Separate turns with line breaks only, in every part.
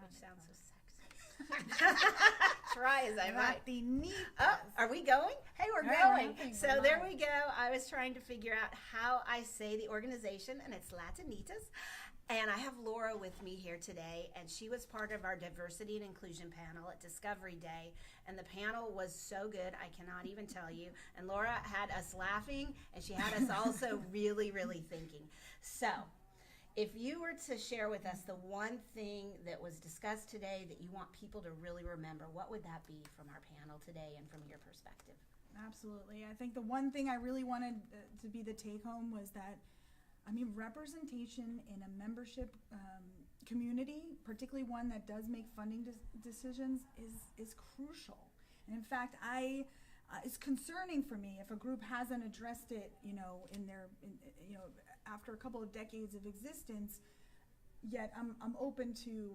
which sounds so sexy. Try as I might.
Latinitas.
Oh, are we going? Hey, we're going. So there we go. I was trying to figure out how I say the organization, and it's Latinitas. And I have Laura with me here today, and she was part of our diversity and inclusion panel at Discovery Day. And the panel was so good, I cannot even tell you. And Laura had us laughing, and she had us also really, really thinking. So if you were to share with us the one thing that was discussed today that you want people to really remember, what would that be from our panel today and from your perspective?
Absolutely. I think the one thing I really wanted to be the take home was that, representation in a membership community, particularly one that does make funding decisions, is crucial. And in fact, it's concerning for me if a group hasn't addressed it, after a couple of decades of existence. Yet I'm open to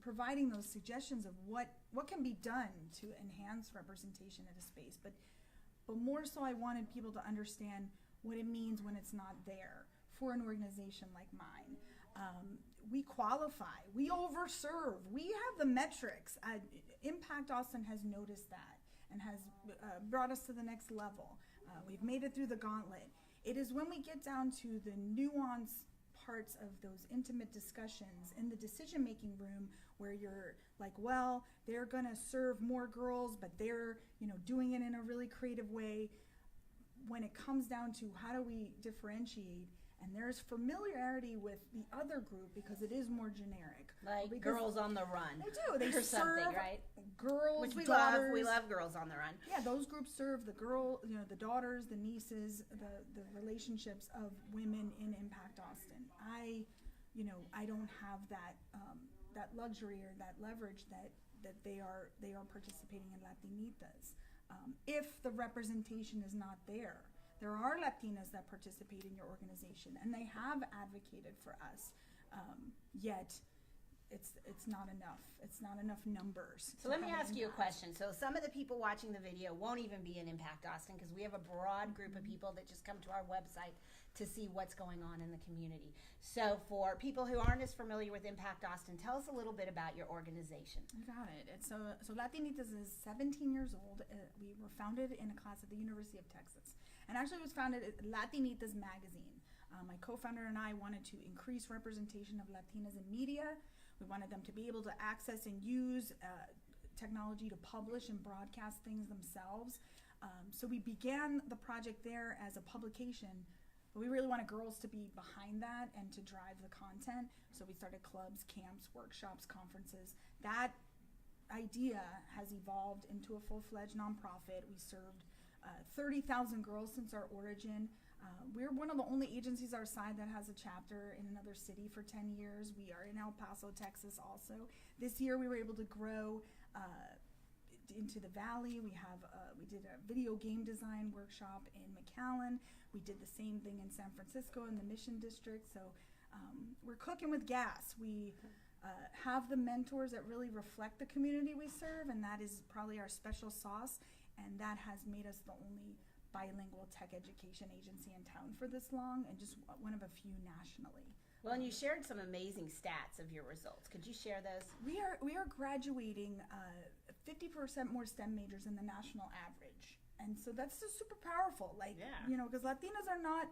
providing those suggestions of what can be done to enhance representation at a space. But more so, I wanted people to understand what it means when it's not there. For an organization like mine, we qualify, we overserve, we have the metrics. Impact Austin has noticed that and has brought us to the next level. We've made it through the gauntlet. It is when we get down to the nuanced parts of those intimate discussions in the decision-making room where you're like, well, they're gonna serve more girls, but they're doing it in a really creative way. When it comes down to how do we differentiate, and there's familiarity with the other group because it is more generic.
Like Girls on the Run.
They do. They
serve
something,
right?
Girls,
which we
daughters.
love. We love Girls on the Run.
Yeah, those groups serve the the daughters, the nieces, the relationships of women in Impact Austin. I don't have that luxury or that leverage that they are participating in Latinitas. If the representation is not there. There are Latinas that participate in your organization, and they have advocated for us. Yet, it's not enough. It's not enough numbers.
So let me ask you a question. So some of the people watching the video won't even be in Impact Austin because we have a broad group of people that just come to our website to see what's going on in the community. So for people who aren't as familiar with Impact Austin, tell us a little bit about your organization.
You got it. So Latinitas is 17 years old. We were founded in a class at the University of Texas. And actually it was founded at Latinitas magazine. My co-founder and I wanted to increase representation of Latinas in media. We wanted them to be able to access and use technology to publish and broadcast things themselves. So we began the project there as a publication, but we really wanted girls to be behind that and to drive the content. So we started clubs, camps, workshops, conferences. That idea has evolved into a full-fledged nonprofit. We served 30,000 girls since our origin. We're one of the only agencies our side that has a chapter in another city for 10 years. We are in El Paso, Texas also. This year we were able to grow into the Valley. We did a video game design workshop in McAllen. We did the same thing in San Francisco in the Mission District. So we're cooking with gas. We have the mentors that really reflect the community we serve, and that is probably our special sauce. And that has made us the only bilingual tech education agency in town for this long, and just one of a few nationally.
Well, and you shared some amazing stats of your results. Could you share those?
We are graduating 50% more STEM majors than the national average. And so that's just super powerful. Because Latinas are not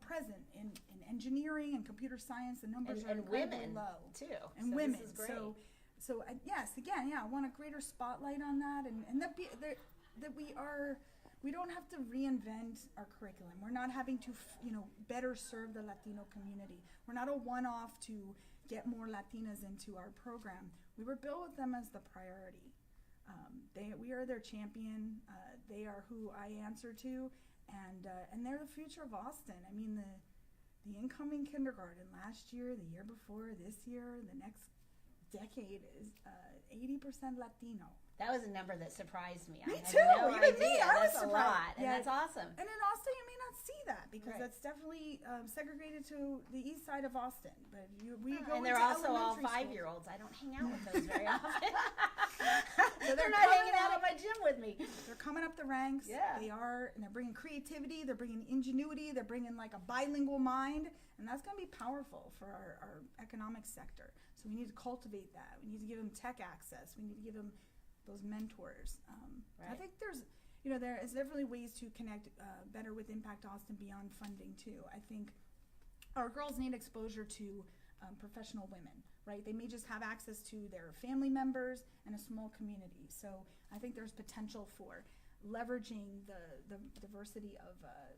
present in engineering and computer science. The numbers are incredibly low.
Too.
And
so
women.
This is great.
So yes, again, I want a greater spotlight on that, and that we don't have to reinvent our curriculum. We're not having to, better serve the Latino community. We're not a one-off to get more Latinas into our program. We were built with them as the priority. We are their champion. They are who I answer to, and they're the future of Austin. I mean, the incoming kindergarten last year, the year before, this year, the next decade is 80% Latino.
That was a number that surprised me.
Me
I
too.
had no
Even
idea.
me. I was
That's a
surprised.
lot, and that's awesome.
And in Austin, you may not see that because
Right.
that's definitely segregated to the east side of Austin. But we go
And they're
into
also all
elementary
5-year-olds. I don't hang out with those very often.
So
they're not
coming
hanging out at my gym with me.
They're coming up the ranks.
Yeah.
They are, and they're bringing creativity. They're bringing ingenuity. They're bringing like a bilingual mind, and that's going to be powerful for our economic sector. So we need to cultivate that. We need to give them tech access. We need to give them those mentors.
Right.
I think there's, there is definitely ways to connect better with Impact Austin beyond funding too. I think our girls need exposure to professional women, right? They may just have access to their family members and a small community. So I think there's potential for leveraging the diversity of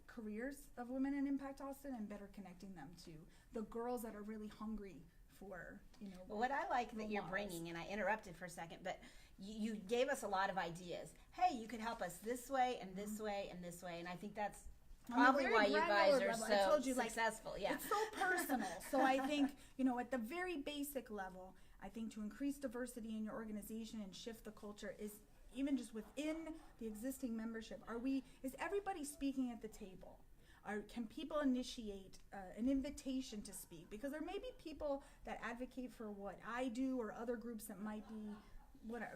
careers of women in Impact Austin and better connecting them to the girls that are really hungry for,
Well, what I like that you're
models.
bringing, and I interrupted for a second, but you gave us a lot of ideas. Hey, you could help us this way and this way and this way, and I think that's probably why you guys are
level, I
so
told you,
successful. Yeah,
it's so personal. So I think, at the very basic level, I think to increase diversity in your organization and shift the culture is even just within the existing membership. Is everybody speaking at the table? Can people initiate an invitation to speak? Because there may be people that advocate for what I do or other groups that might be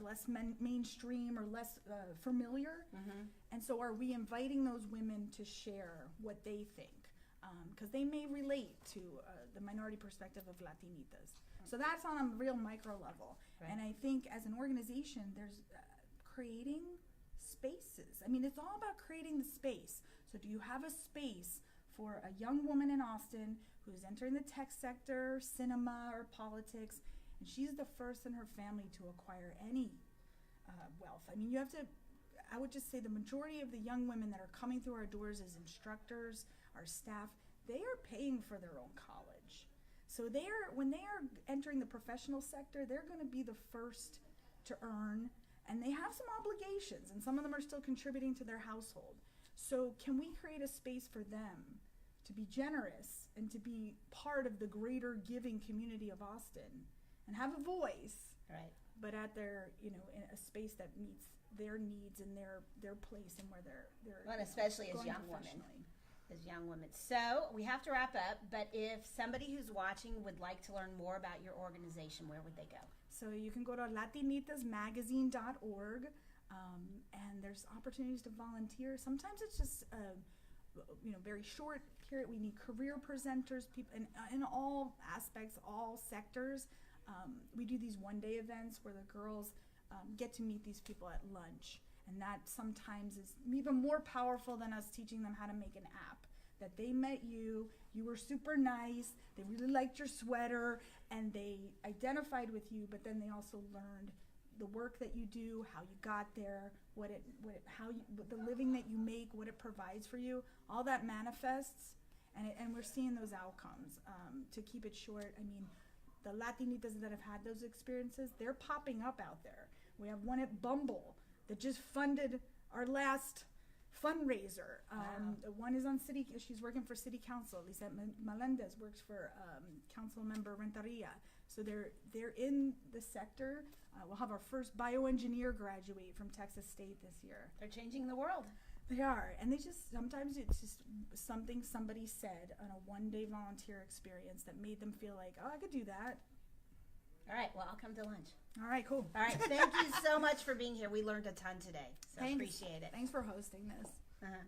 less mainstream or less familiar.
Mm-hmm.
And so are we inviting those women to share what they think? Because they may relate to the minority perspective of Latinitas. So that's on a real micro level.
Right.
And I think as an organization, there's creating spaces. I mean, it's all about creating the space. So do you have a space for a young woman in Austin who's entering the tech sector, cinema, or politics, and she's the first in her family to acquire any wealth? I mean, I would just say the majority of the young women that are coming through our doors as instructors, our staff, they are paying for their own college. So when they are entering the professional sector, they're going to be the first to earn, and they have some obligations, and some of them are still contributing to their household. So can we create a space for them to be generous and to be part of the greater giving community of Austin and have a voice,
right?
But at their, in a space that meets their needs and their place and where they're
well, and especially as young women. So we have to wrap up, but if somebody who's watching would like to learn more about your organization, where would they go?
So you can go to latinitasmagazine.org, and there's opportunities to volunteer. Sometimes it's just very short period. We need career presenters, people in all aspects, all sectors. We do these one-day events where the girls get to meet these people at lunch, and that sometimes is even more powerful than us teaching them how to make an app. That they met you were super nice, they really liked your sweater, and they identified with you, but then they also learned the work that you do, how you got there, what the living that you make, what it provides for you. All that manifests, and we're seeing those outcomes. To keep it short, I mean, the Latinitas that have had those experiences, they're popping up out there. We have one at Bumble that just funded our last fundraiser.
Wow.
One is on she's working for city council. Lisa Melendez works for council member Renteria. So they're in the sector. We'll have our first bioengineer graduate from Texas State this year.
They're changing the world.
They are, and sometimes it's just something somebody said on a one-day volunteer experience that made them feel like, oh, I could do that.
All right, well, I'll come to lunch.
All right, cool.
All right, thank you so much for being here. We learned a ton today, so
Thanks.
appreciate it.
Thanks for hosting this.
Uh-huh.